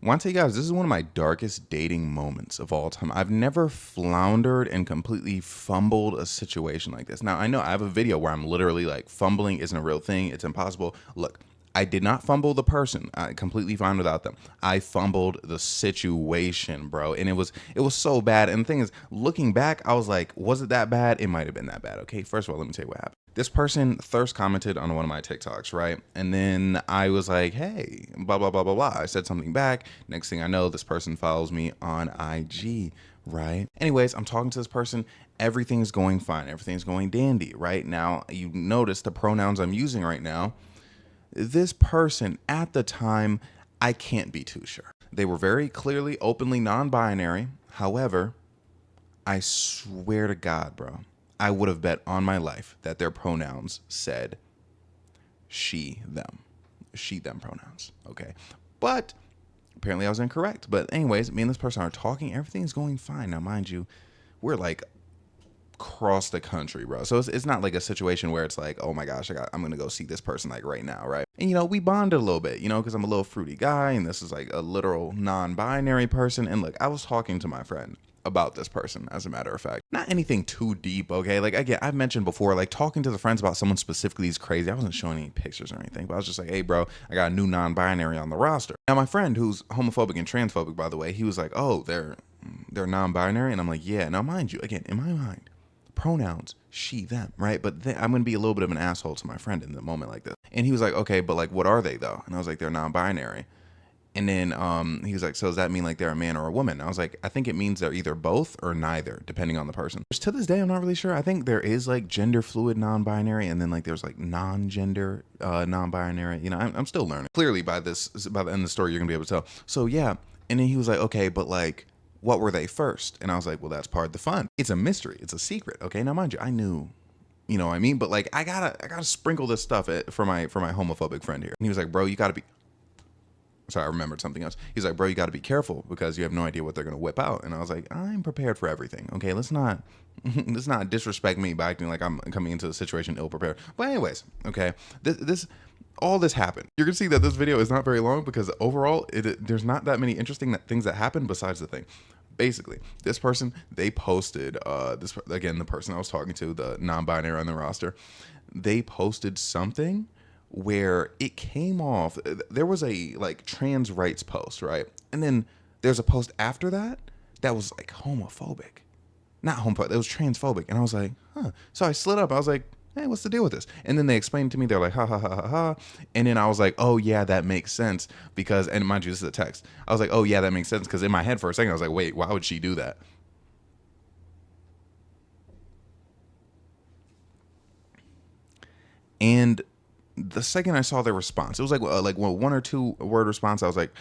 want to tell you guys, this is one of my darkest dating moments of all time. I've never floundered and completely fumbled a situation like this. Now, I know I have a video where I'm literally like, fumbling isn't a real thing. It's impossible. Look, I did not fumble the person. I completely fine without them. I fumbled the situation, bro. And it was so bad. And the thing is, looking back, I was like, was it that bad? It might have been that bad. Okay, first of all, let me tell you what happened. This person thirst commented on one of my TikToks, right? And then I was like, hey, blah, blah, blah, blah, blah. I said something back. Next thing I know, this person follows me on IG, right? Anyways, I'm talking to this person. Everything's going fine. Everything's going dandy, right? Now, you notice the pronouns I'm using right now. This person at the time, I can't be too sure. They were very clearly, openly non-binary. However, I swear to God, bro, I would have bet on my life that their pronouns said she, them pronouns. Okay. But apparently I was incorrect. But anyways, me and this person are talking. Everything's going fine. Now, mind you, we're like across the country, bro. So it's not like a situation where it's like, oh my gosh, I'm going to go see this person like right now, right? And, we bonded a little bit, because I'm a little fruity guy and this is like a literal non-binary person. And look, I was talking to my friend about this person, as a matter of fact. Not anything too deep, okay? Like, again, I've mentioned before, like, talking to the friends about someone specifically is crazy. I wasn't showing any pictures or anything, but I was just like, hey, bro, I got a new non-binary on the roster. Now, my friend, who's homophobic and transphobic, by the way, he was like, oh, they're non-binary? And I'm like, yeah. Now, mind you, again, in my mind, pronouns, she, them, right? But then I'm going to be a little bit of an asshole to my friend in the moment like this. And he was like, okay, but like, what are they though? And I was like, they're non-binary. And then he was like, so does that mean like they're a man or a woman? And I was like, I think it means they're either both or neither, depending on the person. Which to this day, I'm not really sure. I think there is like gender fluid non-binary, and then like there's like non-gender non-binary. I'm still learning. Clearly by the end of the story, you're gonna be able to tell. So yeah. And then he was like, okay, but like, what were they first? And I was like, well, that's part of the fun. It's a mystery. It's a secret. Okay. Now, mind you, I knew, what I mean? But like, I gotta sprinkle this stuff for my homophobic friend here. And he was like, bro, you gotta be, sorry, I remembered something else. He's like, bro, you gotta be careful because you have no idea what they're gonna whip out. And I was like, I'm prepared for everything. Okay. Let's not disrespect me by acting like I'm coming into the situation ill prepared. But anyways, okay. All this happened. You're gonna see that this video is not very long because overall, there's not that many interesting things that happen besides the thing. Basically, this person, they posted, the person I was talking to, the non-binary on the roster, they posted something where it came off, there was a like trans rights post, right? And then there's a post after that was like homophobic. Not homophobic, it was transphobic. And I was like, huh. So I slid up, I was like, hey, what's the deal with this? And then they explained to me, they're like, ha, ha, ha, ha, ha. And then I was like, oh, yeah, that makes sense. Because, and mind you, this is a text. I was like, oh, yeah, that makes sense. Because in my head for a second, I was like, wait, why would she do that? And the second I saw their response, it was like one or two word response. I was like,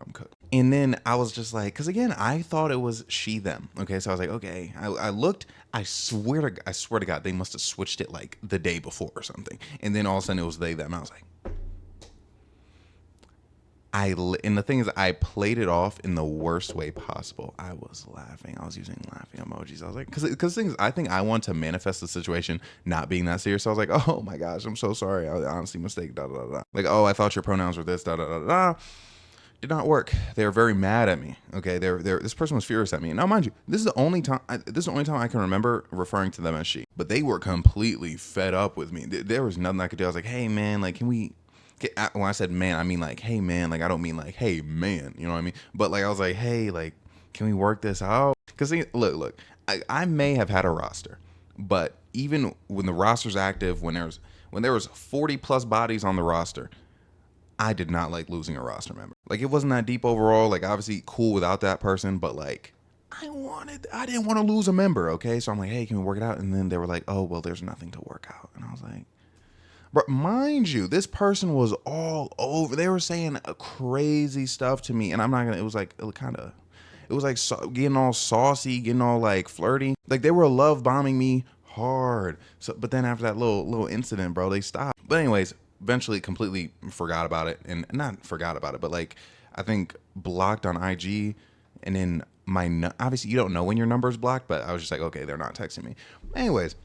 I'm cooked. And then I was just like, because again, I thought it was she, them. Okay, so I was like, okay. I looked. I swear to God, they must have switched it like the day before or something. And then all of a sudden it was they, them. I was like, and the thing is, I played it off in the worst way possible. I was laughing. I was using laughing emojis. I was like, because things, I think I want to manifest the situation not being that serious. So I was like, oh my gosh, I'm so sorry. I honestly mistake. Da da da da. Like, oh, I thought your pronouns were this. Da da da da. Did not work. They were very mad at me. Okay, this person was furious at me. Now, mind you, this is the only time I can remember referring to them as she. But they were completely fed up with me. There was nothing I could do. I was like, hey man, like, can we? When I said man, I mean like, hey man, like I don't mean like, hey man, you know what I mean? But like I was like, hey, like, can we work this out? Because look, I may have had a roster, but even when the roster's active, when there was 40 plus bodies on the roster, I did not like losing a roster member. Like, it wasn't that deep overall. Like, obviously cool without that person, but like, I didn't want to lose a member. Okay. So I'm like, hey, can we work it out? And then they were like, oh, well, there's nothing to work out. And I was like, but mind you, this person was all over. They were saying crazy stuff to me. And I'm not going to, it was like getting all saucy, getting all like flirty. Like, they were love bombing me hard. So, but then after that little incident, bro, they stopped. But anyways, eventually completely forgot about it. And not forgot about it, but like, I think blocked on IG. And then obviously you don't know when your number's blocked, but I was just like, okay, they're not texting me. Anyways,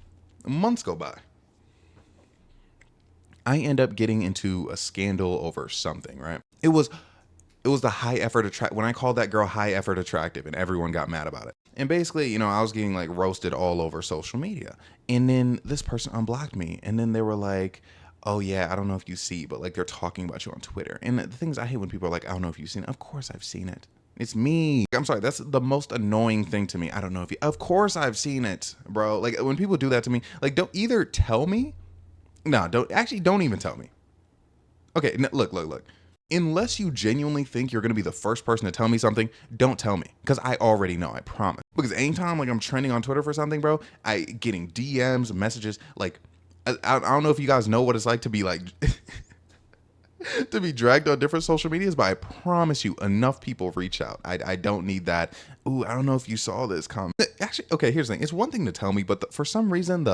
months go by. I end up getting into a scandal over something, right? It was It was the high effort when I called that girl high effort attractive, and everyone got mad about it. And basically, I was getting like roasted all over social media. And then this person unblocked me, and then they were like, "Oh yeah, I don't know if you see, but like they're talking about you on Twitter." And the thing is, I hate when people are like, "I don't know if you've seen it." Of course I've seen it. It's me. I'm sorry. That's the most annoying thing to me. I don't know if you. Of course I've seen it, bro. Like when people do that to me, like don't either tell me. No, don't even tell me. Okay, look. Unless you genuinely think you're gonna be the first person to tell me something, don't tell me, because I already know. I promise. Because anytime like I'm trending on Twitter for something, bro, I getting DMs, messages. Like I don't know if you guys know what it's like to be like to be dragged on different social medias, but I promise you, enough people reach out. I don't need that. Ooh, I don't know if you saw this comment. Actually, okay, here's the thing. It's one thing to tell me, but for some reason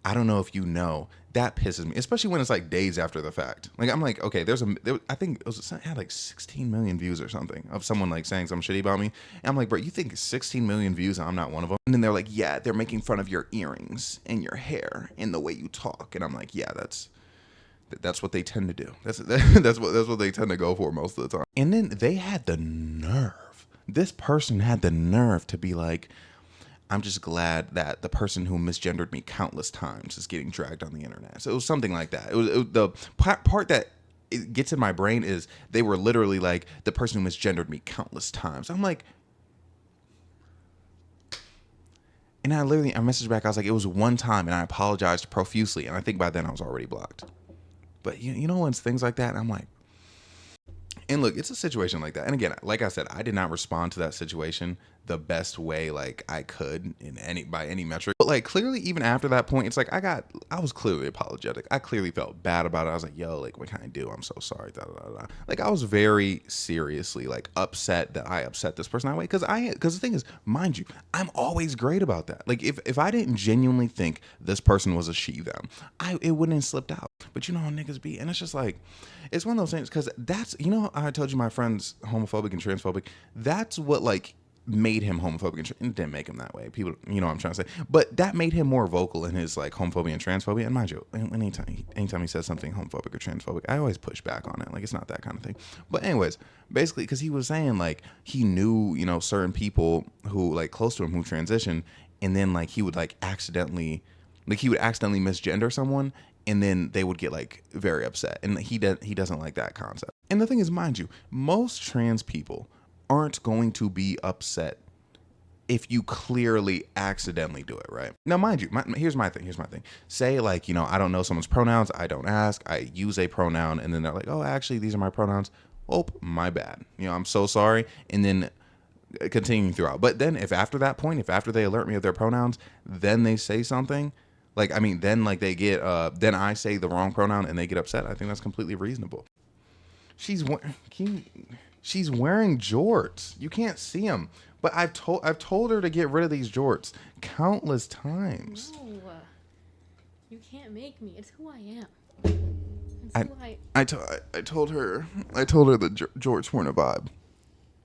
I don't know if you know, that pisses me, especially when it's like days after the fact. Like I'm like, okay, I think it had like 16 million views or something of someone like saying some shitty about me. And I'm like, bro, you think 16 million views and I'm not one of them? And then they're like, yeah, they're making fun of your earrings and your hair and the way you talk. And I'm like, yeah, that's what they tend to do. That's what they tend to go for most of the time. And then they had the nerve. This person had the nerve to be like, I'm just glad that the person who misgendered me countless times is getting dragged on the internet. So it was something like that. The part that it gets in my brain is they were literally like, the person who misgendered me countless times. I'm like, and I messaged back. I was like, it was one time, and I apologized profusely. And I think by then I was already blocked. But you know when it's things like that, and I'm like, and look, it's a situation like that. And again, like I said, I did not respond to that situation the best way like I could by any metric. But like clearly even after that point, it's like I was clearly apologetic. I clearly felt bad about it. I was like, yo, like what can I do? I'm so sorry. Da, da, da, da. Like I was very seriously like upset that I upset this person that way. Cause the thing is, mind you, I'm always great about that. Like if I didn't genuinely think this person was a she them, it wouldn't have slipped out. But you know how niggas be, and it's just like, it's one of those things, because that's, I told you my friend's homophobic and transphobic. That's what like made him homophobic and it didn't make him that way. People, you know what I'm trying to say. But that made him more vocal in his like homophobia and transphobia. And mind you, anytime he says something homophobic or transphobic, I always push back on it. Like it's not that kind of thing. But anyways, basically, because he was saying like he knew, certain people who like close to him who transitioned, and then like he would accidentally misgender someone, and then they would get like very upset, and he doesn't like that concept. And the thing is, mind you, most trans people aren't going to be upset if you clearly accidentally do it, right? Now, mind you, here's my thing. Say like, I don't know someone's pronouns. I don't ask. I use a pronoun, and then they're like, oh, actually, these are my pronouns. Oh, my bad. I'm so sorry. And then continuing throughout. But then if after that point, if after they alert me of their pronouns, then they say something, then they get, then I say the wrong pronoun and they get upset, I think that's completely reasonable. She's wearing jorts. You can't see them. But I've told her to get rid of these jorts countless times. No, you can't make me. It's who I am. I told her the jorts weren't a vibe,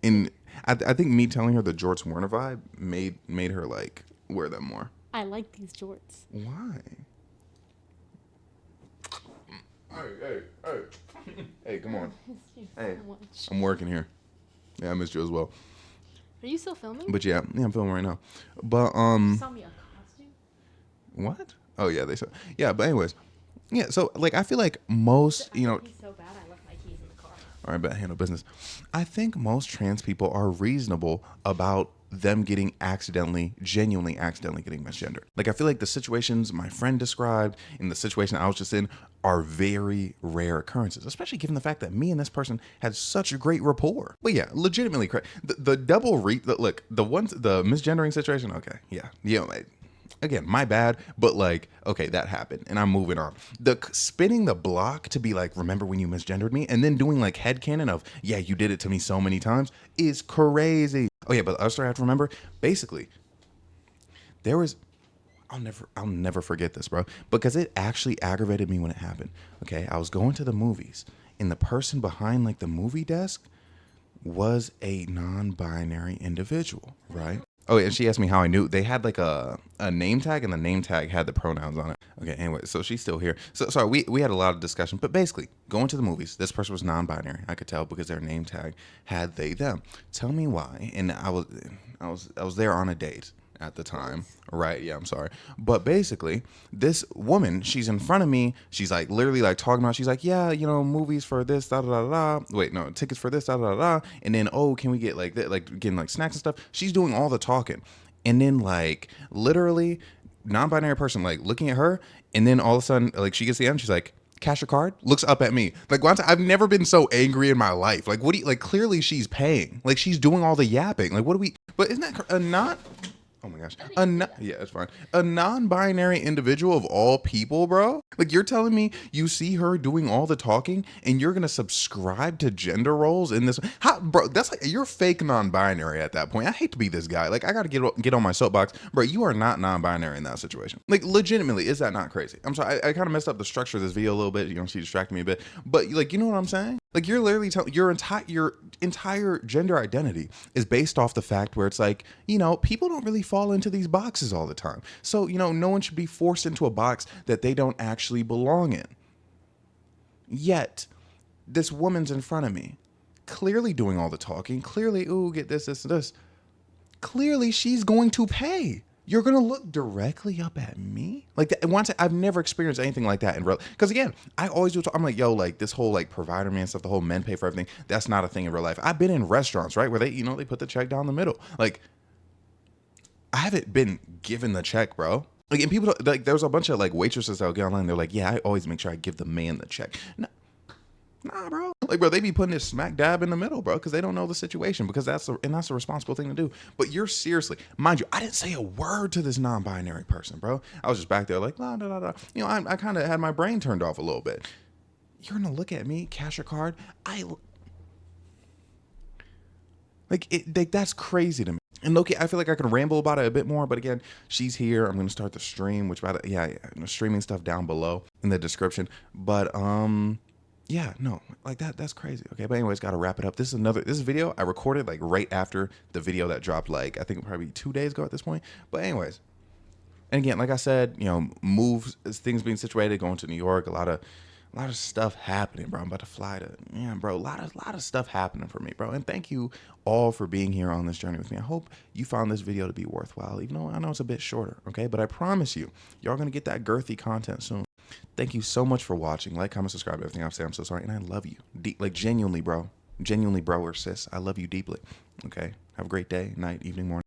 and I think me telling her the jorts weren't a vibe made her like wear them more. I like these jorts. Why? Hey, come on. Hey, I'm working here. Yeah, I missed you as well. Are you still filming? But yeah, I'm filming right now. But You saw me a costume? What? Oh yeah, they saw. Yeah, but anyways, yeah. So like, I feel like most, He's so bad. I left my keys in the car. All right, but handle business. I think most trans people are reasonable about them genuinely accidentally getting misgendered. Like, I feel like the situations my friend described and the situation I was just in are very rare occurrences, especially given the fact that me and this person had such a great rapport. But yeah, legitimately, the misgendering situation. Okay, yeah. Again, my bad, but like, okay, that happened, and I'm moving on. The spinning the block to be like, remember when you misgendered me, and then doing like headcanon of, yeah, you did it to me so many times, is crazy. Oh yeah, but the other story I have to remember, basically, there was, I'll never forget this, bro, because it actually aggravated me when it happened. Okay, I was going to the movies, and the person behind like the movie desk was a non-binary individual, right? Oh, and she asked me how I knew. They had like a name tag, and the name tag had the pronouns on it. Okay, anyway, so she's still here. So sorry, we had a lot of discussion, but basically, going to the movies, this person was non-binary. I could tell because their name tag had they them. Tell me why. And I was there on a date at the time. Right, yeah, I'm sorry. But basically, this woman, she's in front of me. She's like literally like talking about, she's like, yeah, movies for this, da da da da. Wait, no, tickets for this, da da da da. And then, oh, can we get like that, like getting like snacks and stuff? She's doing all the talking. And then like literally non-binary person like looking at her, and then all of a sudden like she gets the end, she's like, cash your card, looks up at me like, once I've never been so angry in my life. Like, what do you like, clearly she's paying, like she's doing all the yapping, like what do we, but isn't that a not, oh my gosh. Yeah, it's fine. A non-binary individual of all people, bro. Like you're telling me you see her doing all the talking and you're gonna subscribe to gender roles in this? How, bro? That's like you're fake non-binary at that point. I hate to be this guy. Like I gotta get on my soapbox, bro. You are not non-binary in that situation. Like legitimately, is that not crazy? I'm sorry. I kind of messed up the structure of this video a little bit. She distracted me a bit, but like you know what I'm saying? Like you're literally telling your entire gender identity is based off the fact where it's like, people don't really fall into these boxes all the time. So, no one should be forced into a box that they don't actually belong in. Yet, this woman's in front of me, clearly doing all the talking, clearly, ooh, get this, and this. Clearly, she's going to pay. You're gonna look directly up at me like that. And once I've never experienced anything like that in real. Because again, I always do. I'm like, yo, like this whole like provider man stuff, the whole men pay for everything. That's not a thing in real life. I've been in restaurants, right, where they put the check down the middle. Like, I haven't been given the check, bro. Like, and people like, there was a bunch of like waitresses that would get online. They're like, yeah, I always make sure I give the man the check. No, nah, bro. Like, bro, they be putting this smack dab in the middle, bro, because they don't know the situation. Because that's a responsible thing to do. But you're seriously, mind you, I didn't say a word to this non-binary person, bro. I was just back there like, la da da da. I kind of had my brain turned off a little bit. You're gonna look at me, cash your card. That's crazy to me. And Loki, I feel like I could ramble about it a bit more, but again, she's here. I'm gonna start the stream, which streaming stuff down below in the description. But yeah, no, like that's crazy. Okay, but anyways, gotta wrap it up. This video I recorded like right after the video that dropped, like I think probably 2 days ago at this point. But anyways, and again, like I said, moves, things being situated, going to New York, a lot of stuff happening, bro. I'm about to fly to, yeah, bro. A lot of stuff happening for me, bro. And thank you all for being here on this journey with me. I hope you found this video to be worthwhile, even though I know it's a bit shorter, okay? But I promise you, y'all gonna get that girthy content soon. Thank you so much for watching. Like, comment, subscribe, everything I've said. I'm so sorry, and I love you, like genuinely, bro. Genuinely, bro or sis. I love you deeply. Okay. Have a great day, night, evening, morning.